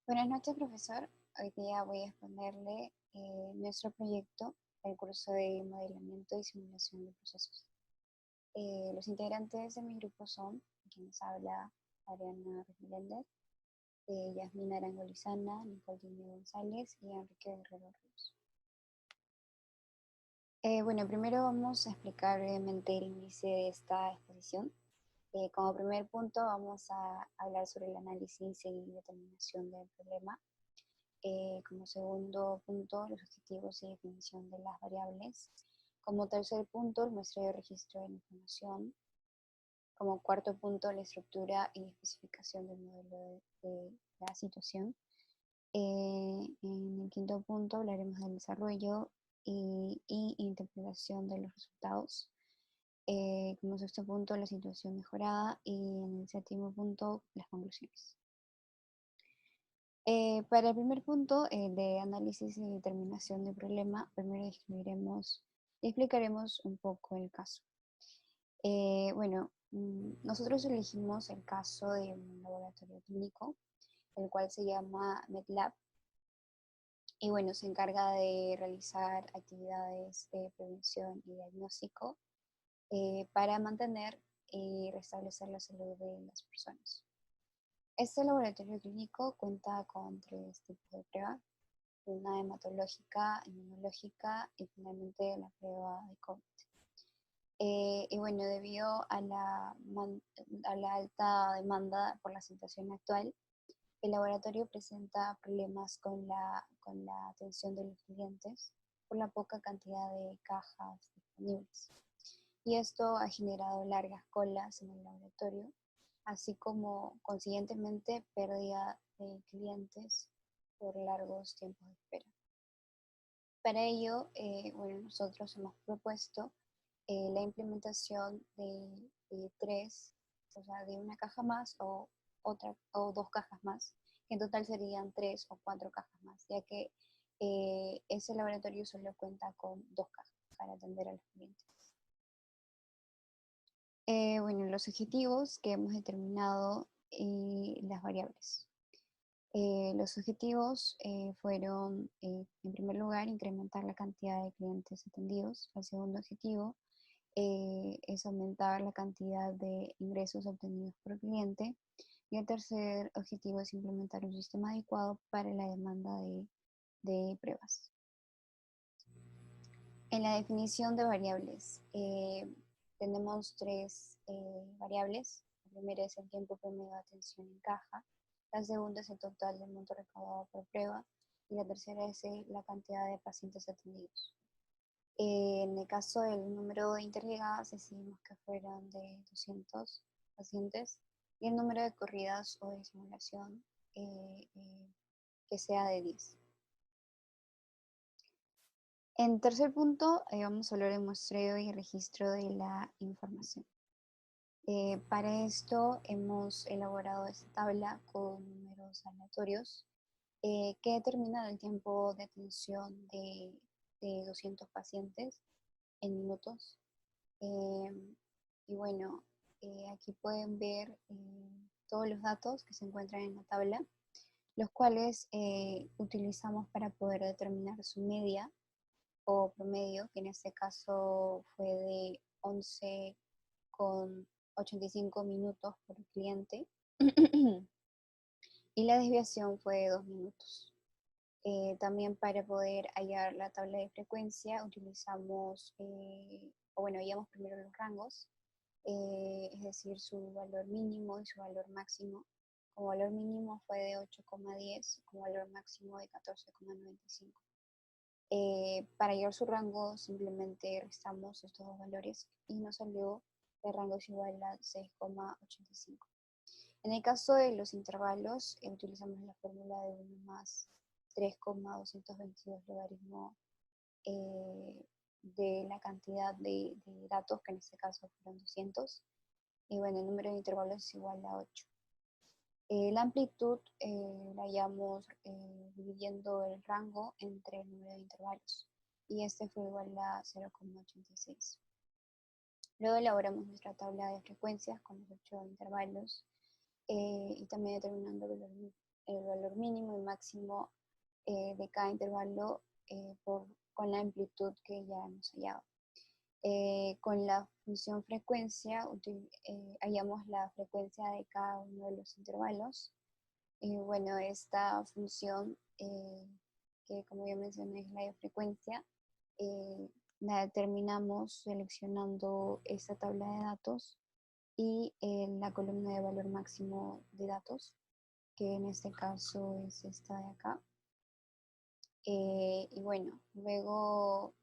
Buenas noches, profesor. Hoy día voy a exponerle nuestro proyecto, el curso de modelamiento y simulación de procesos. Los integrantes de mi grupo son, quienes habla Ariana Meléndez, Yasmina Arango Lizana, Nicole González y Enrique Guerrero Ríos. Bueno, primero vamos a explicar brevemente el inicio de esta exposición. Como primer punto vamos a hablar sobre el análisis y determinación del problema. Como segundo punto, los objetivos y definición de las variables. Como tercer punto, el muestreo y registro de la información. Como cuarto punto, la estructura y especificación del modelo de la situación. En el quinto punto hablaremos del desarrollo y interpretación de los resultados. Como sexto punto, la situación mejorada. Y en el séptimo punto, las conclusiones. Para el primer punto de análisis y determinación del problema, primero describiremos y explicaremos un poco el caso. Bueno, nosotros elegimos el caso de un laboratorio clínico, el cual se llama MedLab, y bueno, se encarga de realizar actividades de prevención y diagnóstico para mantener y restablecer la salud de las personas. Este laboratorio clínico cuenta con 3 tipos de pruebas: una hematológica, inmunológica y finalmente la prueba de COVID. Y bueno, debido a la alta demanda por la situación actual, el laboratorio presenta problemas con la atención de los clientes por la poca cantidad de cajas disponibles. Y esto ha generado largas colas en el laboratorio, así como consiguientemente pérdida de clientes por largos tiempos de espera. Para ello, bueno, nosotros hemos propuesto la implementación de tres, o sea, de una caja más o 2 cajas más, que en total serían 3 o 4 cajas más, ya que ese laboratorio solo cuenta con 2 cajas para atender a los clientes. Bueno, los objetivos que hemos determinado y las variables. Los objetivos fueron, en primer lugar, incrementar la cantidad de clientes atendidos. El segundo objetivo es aumentar la cantidad de ingresos obtenidos por cliente. Y el tercer objetivo es implementar un sistema adecuado para la demanda de pruebas. En la definición de variables, tenemos 3 variables. La primera es el tiempo promedio de atención en caja. La segunda es el total del monto recaudado por prueba. Y la tercera es la cantidad de pacientes atendidos. En el caso del número de interligadas, decidimos que fueran de 200 pacientes. Y el número de corridas o de simulación que sea de 10. En tercer punto, vamos a hablar de muestreo y registro de la información. Para esto hemos elaborado esta tabla con números aleatorios que determinan el tiempo de atención de 200 pacientes en minutos. Y bueno, aquí pueden ver todos los datos que se encuentran en la tabla, los cuales utilizamos para poder determinar su media o promedio, que en este caso fue de 11,85 minutos por cliente, y la desviación fue de 2 minutos. También para poder hallar la tabla de frecuencia utilizamos, o bueno, hallamos primero los rangos, es decir, su valor mínimo y su valor máximo. Como valor mínimo fue de 8,10, como valor máximo de 14,95. Para hallar su rango simplemente restamos estos dos valores y nos salió el rango es igual a 6,85. En el caso de los intervalos, utilizamos la fórmula de 1 más 3,222 logaritmo de la cantidad de datos, que en este caso fueron 200. Y bueno, el número de intervalos es igual a 8. La amplitud la hallamos dividiendo el rango entre el número de intervalos, y este fue igual a 0,86. Luego elaboramos nuestra tabla de frecuencias con los 8 intervalos y también determinando el valor mínimo y máximo de cada intervalo con la amplitud que ya hemos hallado. Con la función frecuencia hallamos la frecuencia de cada uno de los intervalos. Bueno, esta función, que como ya mencioné es la de frecuencia, la determinamos seleccionando esta tabla de datos y la columna de valor máximo de datos, que en este caso es esta de acá. Y bueno, luego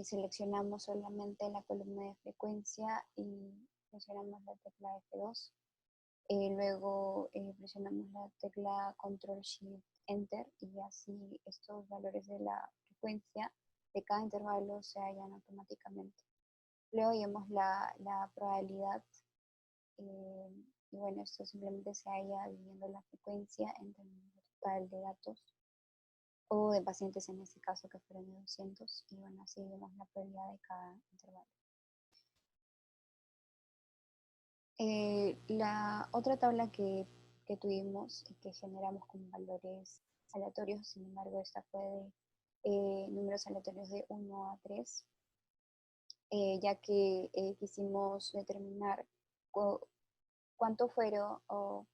seleccionamos solamente la columna de frecuencia y presionamos la tecla F2. Luego presionamos la tecla Control Shift Enter y así estos valores de la frecuencia de cada intervalo se hallan automáticamente. Luego vemos la probabilidad y bueno, esto simplemente se halla dividiendo la frecuencia entre el número total de datos o de pacientes en este caso que fueron de 200 y bueno, así vemos la probabilidad de cada intervalo. La otra tabla que tuvimos y que generamos con valores aleatorios, sin embargo esta fue de números aleatorios de 1 a 3, ya que quisimos determinar cuánto fueron o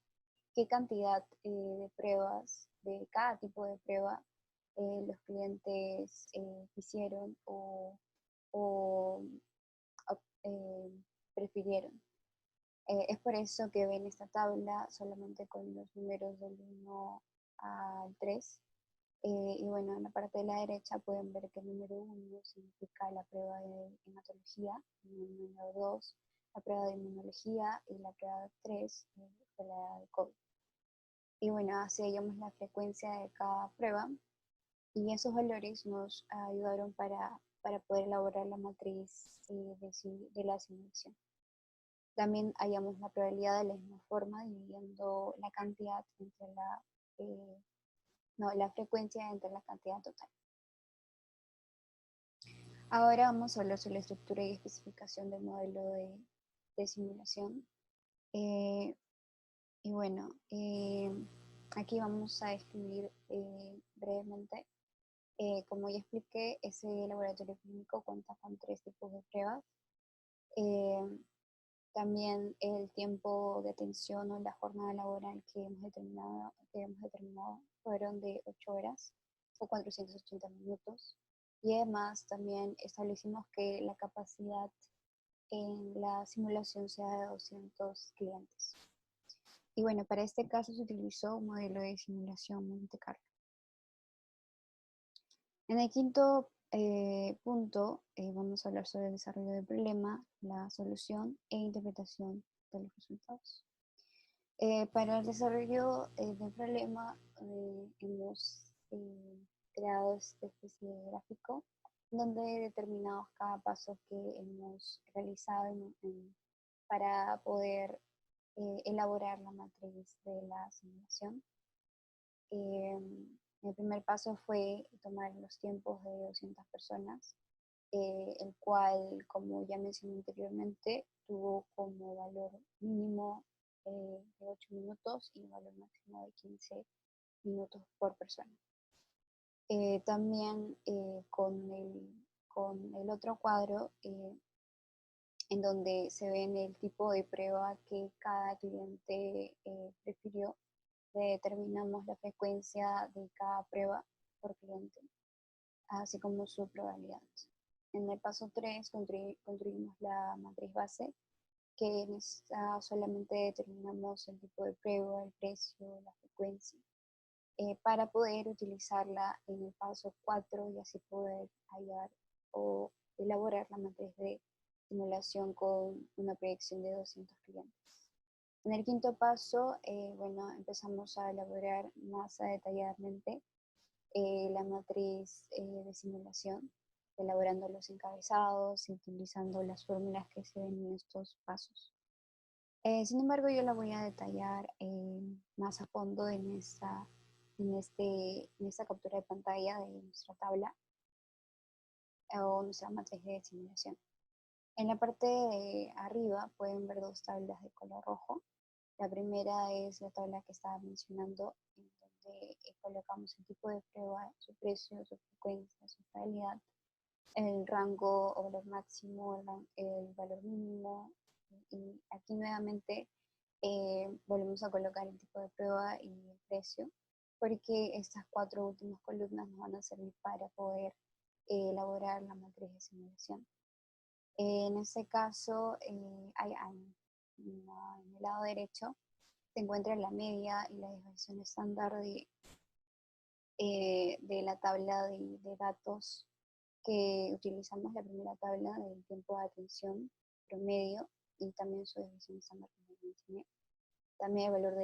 qué cantidad de pruebas, de cada tipo de prueba, los clientes quisieron o prefirieron. Es por eso que ven esta tabla solamente con los números del 1 al 3. Y bueno, en la parte de la derecha pueden ver que el número 1 significa la prueba de hematología, el número 2 la prueba de inmunología y la prueba 3 fue la de COVID. Y bueno, así hallamos la frecuencia de cada prueba y esos valores nos ayudaron para poder elaborar la matriz de la simulación. También hallamos la probabilidad de la misma forma, dividiendo la cantidad entre la frecuencia entre la cantidad total. Ahora vamos a hablar sobre la estructura y especificación del modelo de simulación. Y bueno, aquí vamos a describir brevemente. Como ya expliqué, ese laboratorio clínico cuenta con 3 tipos de pruebas. También el tiempo de atención o la jornada laboral que hemos determinado fueron de 8 horas o 480 minutos. Y además también establecimos que la capacidad en la simulación sea de 200 clientes. Y bueno, para este caso se utilizó un modelo de simulación Monte Carlo. En el quinto punto vamos a hablar sobre el desarrollo del problema, la solución e interpretación de los resultados. Para el desarrollo del problema hemos creado esta especie de gráfico donde determinamos cada paso que hemos realizado para poder elaborar la matriz de la simulación. El primer paso fue tomar los tiempos de 200 personas, el cual, como ya mencioné anteriormente, tuvo como valor mínimo de 8 minutos y un valor máximo de 15 minutos por persona. También con el otro cuadro, en donde se ven el tipo de prueba que cada cliente prefirió, determinamos la frecuencia de cada prueba por cliente, así como su probabilidad. En el paso 3 construimos la matriz base, que en esta solamente determinamos el tipo de prueba, el precio, la frecuencia, para poder utilizarla en el paso 4 y así poder hallar o elaborar la matriz de simulación con una proyección de 200 clientes. En el quinto paso, bueno, empezamos a elaborar más detalladamente la matriz de simulación, elaborando los encabezados y utilizando las fórmulas que se ven en estos pasos. Sin embargo, yo la voy a detallar más a fondo en esta captura de pantalla de nuestra tabla o nuestra matriz de simulación. En la parte de arriba pueden ver 2 tablas de color rojo. La primera es la tabla que estaba mencionando, en donde colocamos el tipo de prueba, su precio, su frecuencia, su calidad, el rango o valor máximo, el valor mínimo, y aquí nuevamente volvemos a colocar el tipo de prueba y el precio, porque estas cuatro últimas columnas nos van a servir para poder elaborar la matriz de simulación. En este caso, en el lado derecho se encuentra la media y la desviación estándar de la tabla de datos que utilizamos. La primera tabla del tiempo de atención promedio y también su desviación estándar, como mencioné. También el valor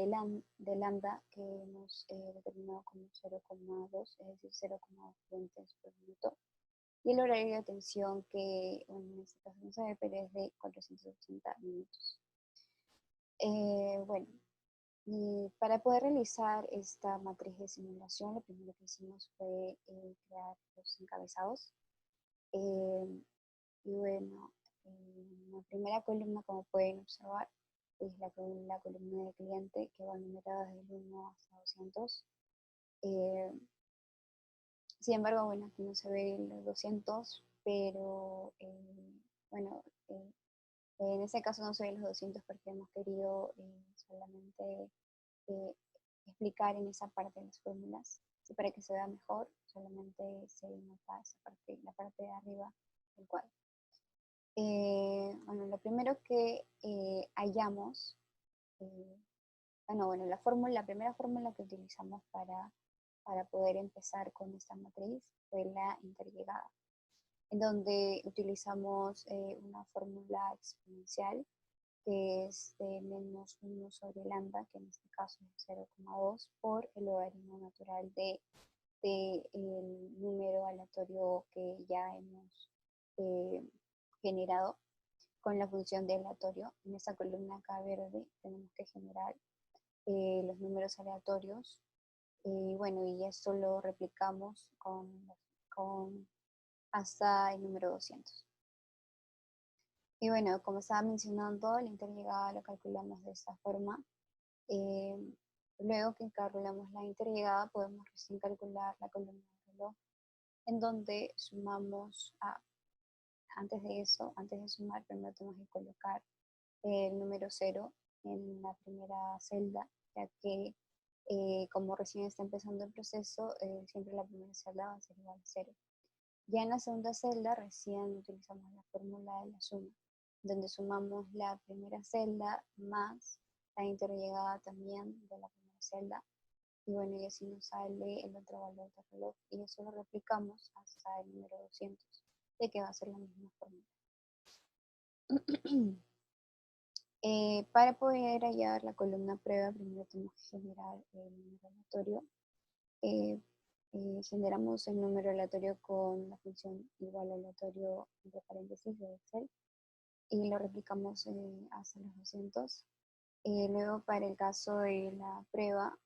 de lambda que hemos determinado como 0,2, es decir, 0,2 fuentes por minuto. Y el horario de atención que, bueno, en este caso no se ve, pero es de 480 minutos. Bueno, y para poder realizar esta matriz de simulación, lo primero que hicimos fue crear los encabezados. Y bueno, en la primera columna, como pueden observar, es la columna de cliente, que va numerada desde el 1 hasta 200. Sin embargo, bueno, aquí no se ve los 200, pero bueno, en este caso no se ven los 200 porque hemos querido solamente eh, explicar en esa parte de las fórmulas. Y para que se vea mejor, solamente se nota esa parte, la parte de arriba del cuadro. Bueno, lo primero que hallamos, la primera fórmula que utilizamos para poder empezar con esta matriz fue la interllegada, en donde utilizamos una fórmula exponencial que es de menos 1 sobre lambda, que en este caso es 0,2, por el logaritmo natural el número aleatorio que ya hemos generado con la función de aleatorio. En esta columna acá verde tenemos que generar los números aleatorios. Bueno, y esto lo replicamos con hasta el número 200. Y bueno, como estaba mencionando, la interllegada lo calculamos de esta forma. Luego que calculamos la interllegada, podemos recién calcular la columna de reloj, en donde sumamos antes de eso, antes de sumar, primero tenemos que colocar el número 0 en la primera celda, ya que como recién está empezando el proceso, siempre la primera celda va a ser igual a 0. Ya en la segunda celda recién utilizamos la fórmula de la suma, donde sumamos la primera celda más la interllegada también de la primera celda. Y bueno, y así nos sale el otro valor de reloj. Y eso lo replicamos hasta el número 200, de que va a ser la misma fórmula. Para poder hallar la columna prueba, primero tenemos que generar el número aleatorio. Generamos el número aleatorio con la función igual aleatorio entre paréntesis de Excel y lo replicamos hasta los 200. Luego, para el caso de la prueba,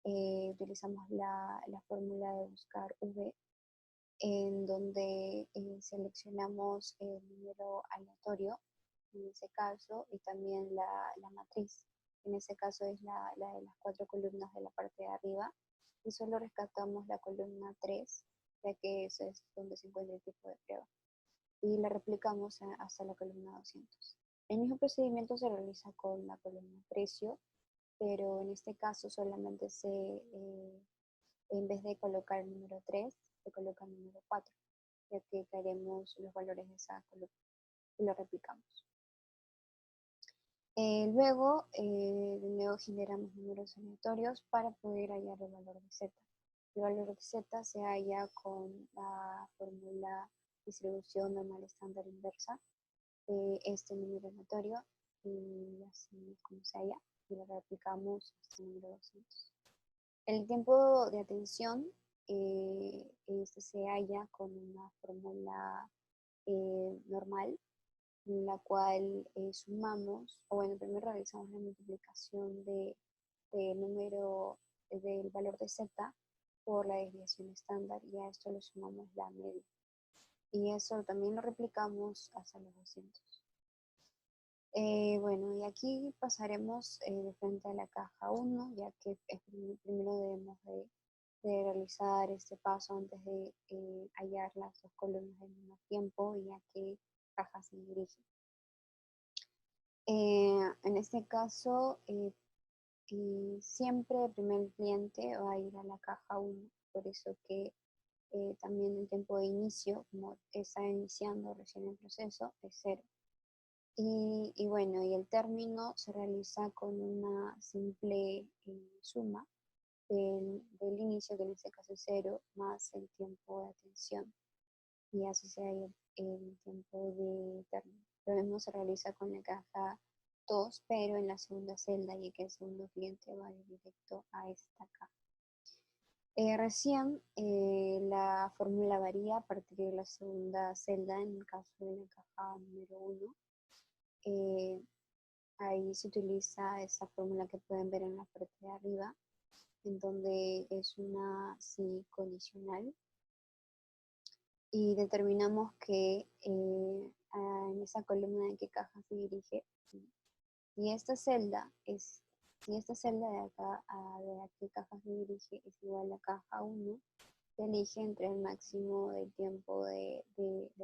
utilizamos la fórmula de buscar V, en donde seleccionamos el número aleatorio, en ese caso, y también la matriz. En ese caso es la de las 4 columnas de la parte de arriba, y solo rescatamos la columna 3, ya que eso es donde se encuentra el tipo de prueba. Y la replicamos hasta la columna 200. El mismo procedimiento se realiza con la columna precio, pero en este caso solamente en vez de colocar el número 3, se coloca el número 4, ya que queremos los valores de esa columna y lo replicamos. Luego, de nuevo generamos números aleatorios para poder hallar el valor de z. El valor de z se halla con la fórmula distribución normal estándar inversa de este número aleatorio, y así es como se halla, y lo replicamos hasta el número 200. El tiempo de atención este se halla con una fórmula normal, en la cual sumamos, o bueno, primero realizamos la multiplicación del valor de z por la desviación estándar, y a esto le sumamos la media. Y eso también lo replicamos hasta los 200. Bueno, y aquí pasaremos de frente a la caja 1, ya que primero debemos de realizar este paso antes de hallar las dos columnas al mismo tiempo y a qué caja se dirige. En este caso, siempre el primer cliente va a ir a la caja 1, por eso que también el tiempo de inicio, como está iniciando recién el proceso, es 0. Y bueno, y el término se realiza con una simple suma del inicio, que en este caso es 0, más el tiempo de atención. Y así será el tiempo de término. Lo mismo se realiza con la caja 2, pero en la segunda celda, y que el segundo cliente va a ir directo a esta caja. Recién la fórmula varía a partir de la segunda celda, en el caso de la caja número 1. Ahí se utiliza esa fórmula que pueden ver en la parte de arriba, en donde es una sí condicional. Y determinamos que en esa columna de qué caja se dirige. Y esta celda es, si esta celda de acá a qué caja se dirige es igual a caja 1, se elige entre el máximo del tiempo de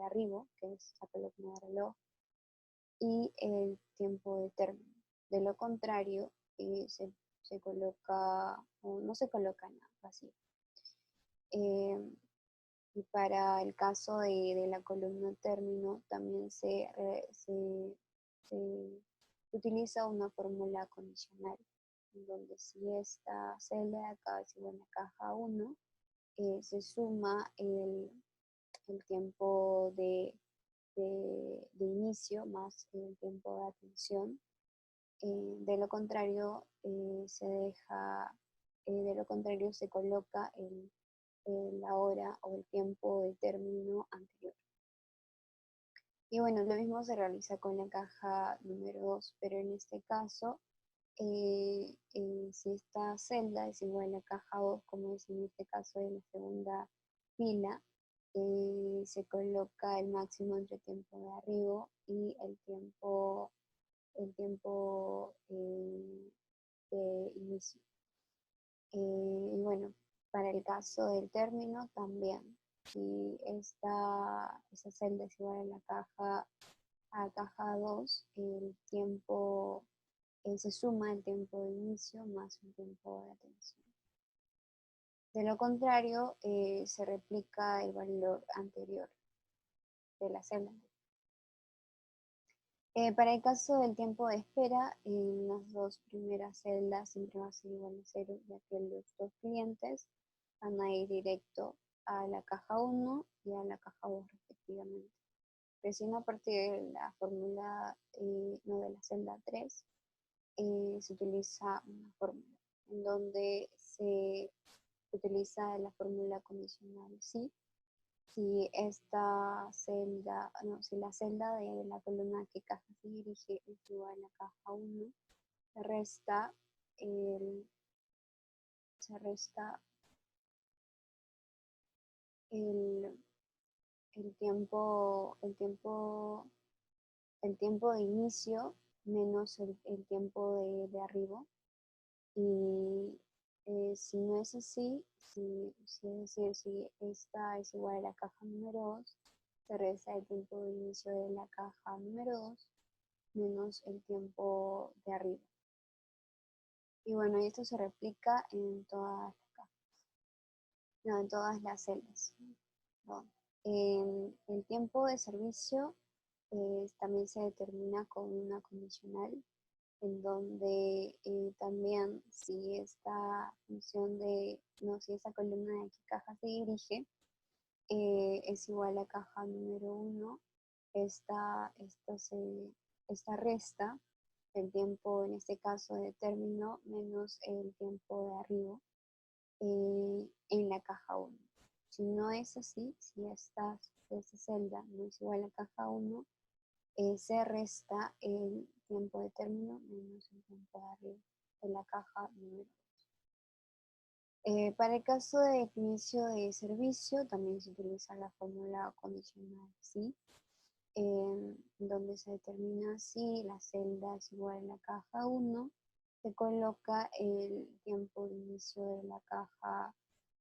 arribo, que es la columna de reloj, y el tiempo de término. De lo contrario, se coloca, o no se coloca nada vacío. Y para el caso de la columna término, también se utiliza una fórmula condicional, en donde si esta celda de acá es igual a caja 1, se suma el tiempo de inicio más el tiempo de atención. De lo contrario, de lo contrario se coloca la hora o el tiempo de término anterior. Y bueno, lo mismo se realiza con la caja número 2, pero en este caso, si esta celda es igual a la caja 2, como es en este caso de la segunda fila, se coloca el máximo entre tiempo de arribo y el tiempo de inicio. Y bueno, para el caso del término también, si esa celda es igual a caja 2, el tiempo se suma el tiempo de inicio más un tiempo de atención. De lo contrario, se replica el valor anterior de la celda. Para el caso del tiempo de espera, en las dos primeras celdas siempre va a ser igual a 0, ya que los dos clientes van a ir directo a la caja 1 y a la caja 2 respectivamente. Recién a partir de la fórmula, no, de la celda 3, se utiliza una fórmula en donde se utiliza la fórmula condicional sí. Si esta celda, no, si la celda de la columna a qué caja se dirige es igual a la caja 1, se resta el, se resta el, el tiempo de inicio menos el tiempo de arribo. Y si no es así, es decir, si esta es igual a la caja número 2, se resta el tiempo de inicio de la caja número 2 menos el tiempo de arriba. Y bueno, esto se replica en todas las cajas, no, en todas las celdas. No. El tiempo de servicio también se determina con una condicional, en donde también si esta función no, si esa columna de qué caja se dirige es igual a caja número 1, esta resta el tiempo, en este caso de término, menos el tiempo de arribo en la caja 1. Si no es así, si esta celda no es igual a caja 1, se resta el tiempo de término menos el tiempo de arriba de la caja número 2. Para el caso de inicio de servicio, también se utiliza la fórmula condicional, ¿sí? donde se determina si la celda es igual a la caja 1, se coloca el tiempo de inicio de la caja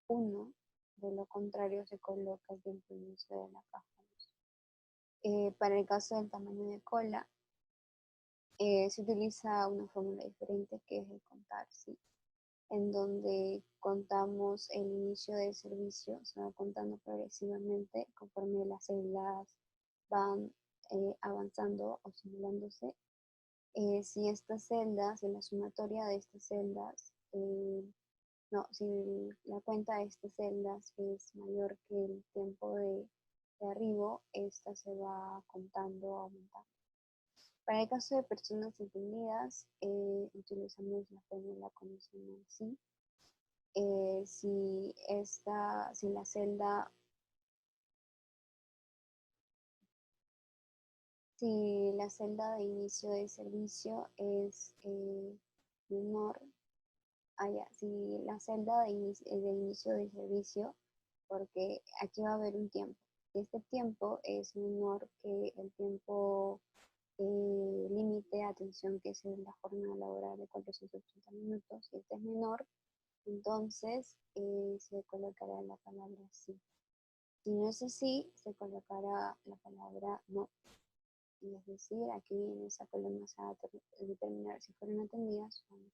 1, de lo contrario se coloca el tiempo de inicio de la caja 2. Para el caso del tamaño de cola, se utiliza una fórmula diferente que es el contar, ¿sí? En donde contamos el inicio del servicio, se va contando progresivamente conforme las celdas van avanzando o simulándose. Si estas celdas, en la sumatoria de estas celdas, no, si la cuenta de estas celdas es mayor que el tiempo de arribo, esta se va contando, aumentando. Para el caso de personas entendidas, utilizamos la fórmula condicional sí. Si la celda, si la celda de inicio de servicio es menor, si la celda de inicio de servicio, porque aquí va a haber un tiempo. Si este tiempo es menor que el tiempo límite de atención, que es la jornada laboral de 480 minutos, si este es menor, entonces se colocará la palabra sí. Si no es así, se colocará la palabra no. Y es decir, aquí en esa columna se va a determinar si fueron atendidas o no.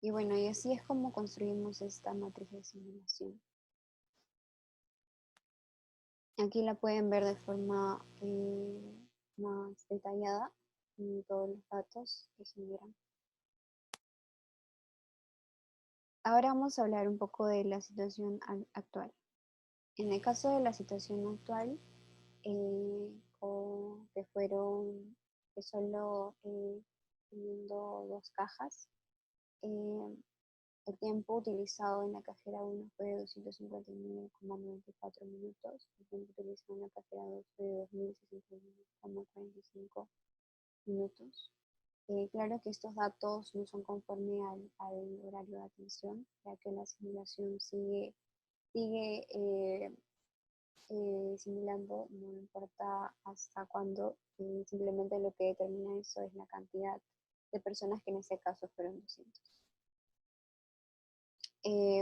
Y bueno, y así es como construimos esta matriz de simulación. Aquí la pueden ver de forma más detallada en todos los datos que se miran. Ahora vamos a hablar un poco de la situación actual. En el caso de la situación actual, que solo teniendo dos cajas, el tiempo utilizado en la cajera 1 fue de 259,94 minutos, el tiempo utilizado en la cajera 2 fue de 2061,45 minutos. Claro que estos datos no son conforme al horario de atención, ya que la simulación sigue simulando, no importa hasta cuándo, simplemente lo que determina eso es la cantidad de personas, que en este caso fueron 200.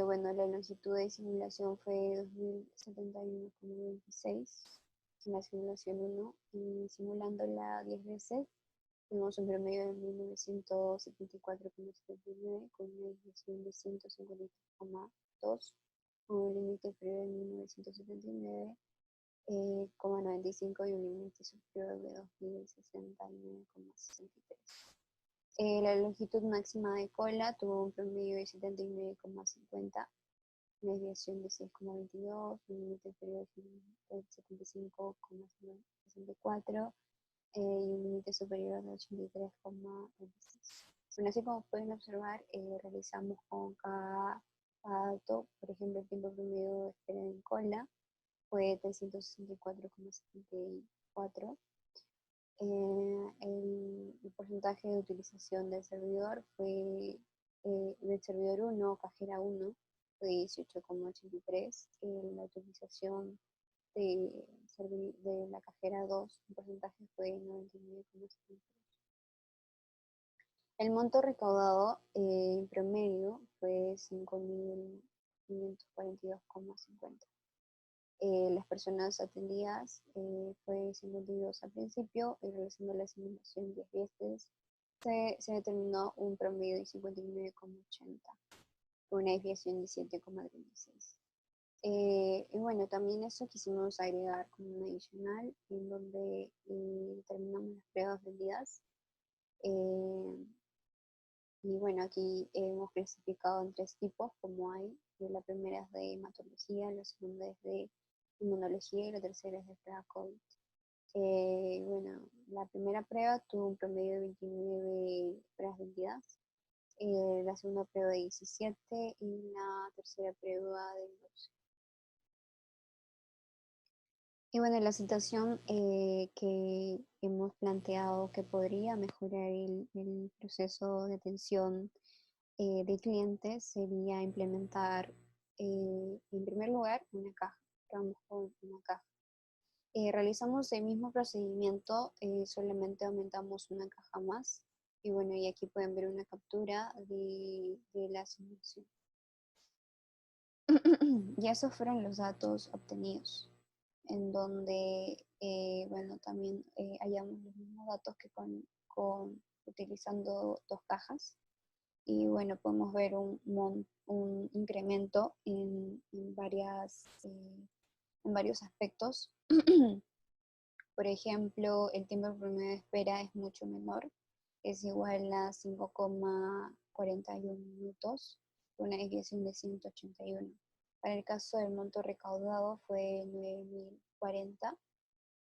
Bueno, la longitud de simulación fue 2071,26 en la simulación 1, y simulándola 10 veces tuvimos un promedio de 1974,79 con una desviación de 153,2, con un límite inferior de 1979,95 y un límite superior de 2069,63. La longitud máxima de cola tuvo un promedio de 79,50, una desviación de 6,22, un límite inferior de 75,64 y un límite superior de 83,26. Bueno, así como pueden observar, realizamos con cada dato, por ejemplo, el tiempo promedio de espera en cola fue 364,74. El porcentaje de utilización del servidor fue del servidor 1, cajera 1, fue 18,83. La utilización de la cajera 2, el porcentaje fue 99,73. El monto recaudado en promedio fue 5.542,50. Las personas atendidas fue 52 al principio, y realizando la simulación 10 veces se determinó un promedio de 59,80, con una desviación de 7,36. Y bueno, también eso quisimos agregar como un adicional, en donde determinamos las pruebas vendidas. Y bueno, aquí hemos clasificado en 3 tipos, como hay. La primera es de hematología, la segunda es de inmunología y la tercera es de prueba COVID. Bueno, la primera prueba tuvo un promedio de 29 pruebas vendidas, la segunda prueba de 17 y la tercera prueba de 12. Y bueno, la situación que hemos planteado que podría mejorar el proceso de atención de clientes sería implementar en primer lugar una caja. Trabajamos con una caja. realizamos el mismo procedimiento, solamente aumentamos una caja más. Y bueno, y aquí pueden ver una captura de la simulación. Y esos fueron los datos obtenidos, en donde, bueno, también hallamos los mismos datos que utilizando dos cajas. Y bueno, podemos ver un incremento en varios aspectos. Por ejemplo, el tiempo promedio de espera es mucho menor, es igual a 5,41 minutos, una desviación de 181. Para el caso del monto recaudado fue 9.040.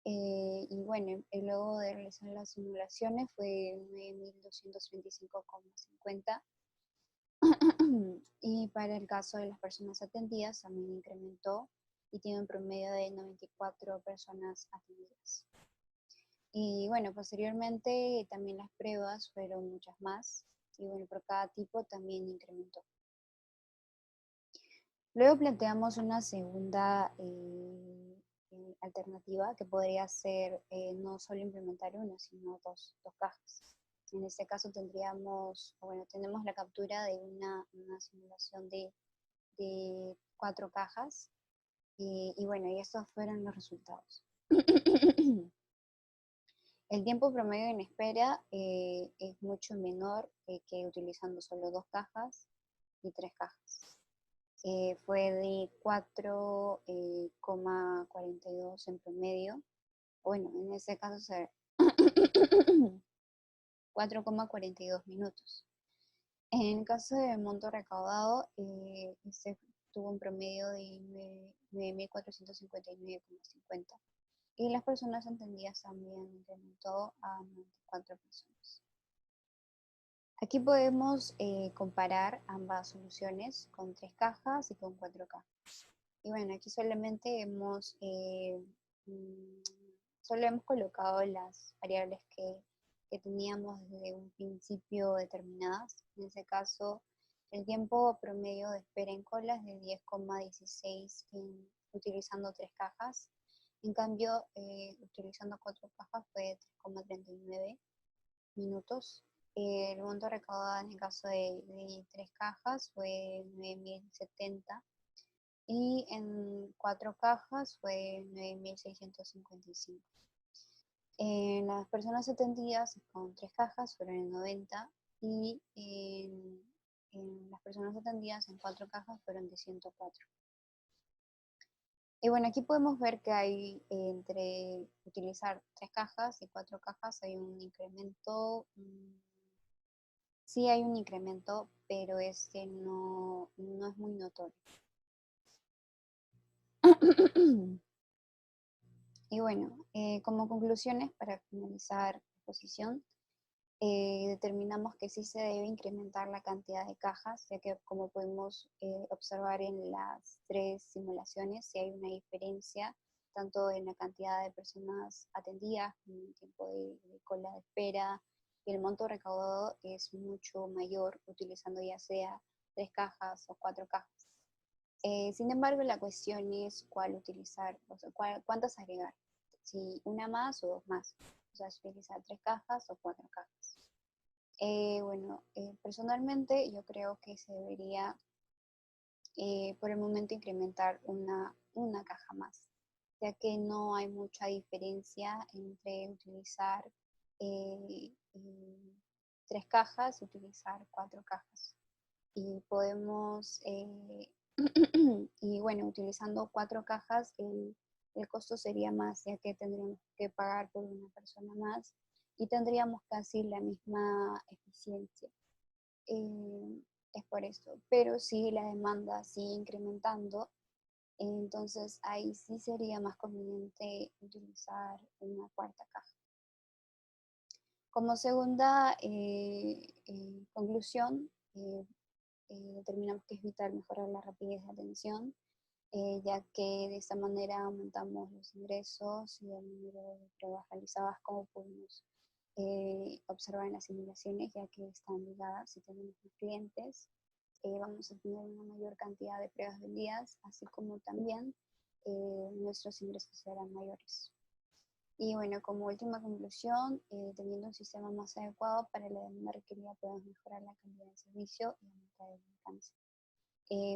Y bueno, luego de realizar las simulaciones fue 9.235,50. Y para el caso de las personas atendidas también incrementó y tiene un promedio de 94 personas atendidas. Y bueno, posteriormente también las pruebas fueron muchas más y bueno, por cada tipo también incrementó. Luego planteamos una segunda alternativa que podría ser no solo implementar una, sino dos cajas. En este caso tenemos la captura de una simulación de 4 cajas y bueno, y estos fueron los resultados. El tiempo promedio en espera es mucho menor que utilizando solo 2 cajas y 3 cajas. Fue de 4,42 en promedio. Bueno, en este caso 4,42 minutos. En caso de monto recaudado, este tuvo un promedio de 9.459,50. Y las personas entendidas también incrementó a 94 personas. Aquí podemos comparar ambas soluciones con 3 cajas y con 4 cajas. Y bueno, aquí solamente solo hemos colocado las variables que teníamos desde un principio determinadas. En ese caso, el tiempo promedio de espera en cola es de 10,16 utilizando 3 cajas. En cambio, utilizando 4 cajas fue de 3,39 minutos. El monto recaudado en el caso de 3 cajas fue 9.070 y en 4 cajas fue 9.655. Las personas atendidas con 3 cajas fueron en 90 y en las personas atendidas en 4 cajas fueron de 104. Y bueno, aquí podemos ver que hay entre utilizar 3 cajas y 4 cajas hay un incremento. Sí hay un incremento, pero este no es muy notorio. Y bueno, como conclusiones para finalizar la exposición, determinamos que sí se debe incrementar la cantidad de cajas, ya que como podemos observar en las 3 simulaciones, sí hay una diferencia tanto en la cantidad de personas atendidas, como el tiempo de cola de espera, y el monto recaudado es mucho mayor utilizando ya sea 3 cajas o 4 cajas. Sin embargo, la cuestión es cuál utilizar, o sea, cuántas agregar, si una más o 2 más, o sea, si utilizar 3 cajas o 4 cajas. Bueno, personalmente yo creo que se debería por el momento incrementar una caja más, ya que no hay mucha diferencia entre utilizar 3 cajas y utilizar 4 cajas. Y podemos, y bueno, utilizando 4 cajas, el costo sería más, ya que tendríamos que pagar por una persona más y tendríamos casi la misma eficiencia. Es por esto. Pero si la demanda sigue incrementando, entonces ahí sí sería más conveniente utilizar una 4ª caja. Como segunda conclusión, determinamos que es vital mejorar la rapidez de atención, ya que de esta manera aumentamos los ingresos y el número de pruebas realizadas, como podemos observar en las simulaciones, ya que están ligadas. Si tenemos más clientes, vamos a tener una mayor cantidad de pruebas vendidas, así como también nuestros ingresos serán mayores. Y bueno, como última conclusión, teniendo un sistema más adecuado para la demanda requerida, podemos mejorar la calidad del servicio y aumentar el alcance.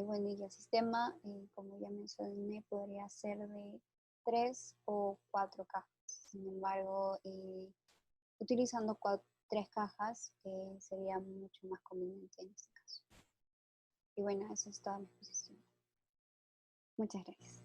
Bueno, y el sistema, como ya mencioné, podría ser de 3 o 4 cajas. Sin embargo, utilizando 3 cajas sería mucho más conveniente en este caso. Y bueno, eso es toda mi exposición. Muchas gracias.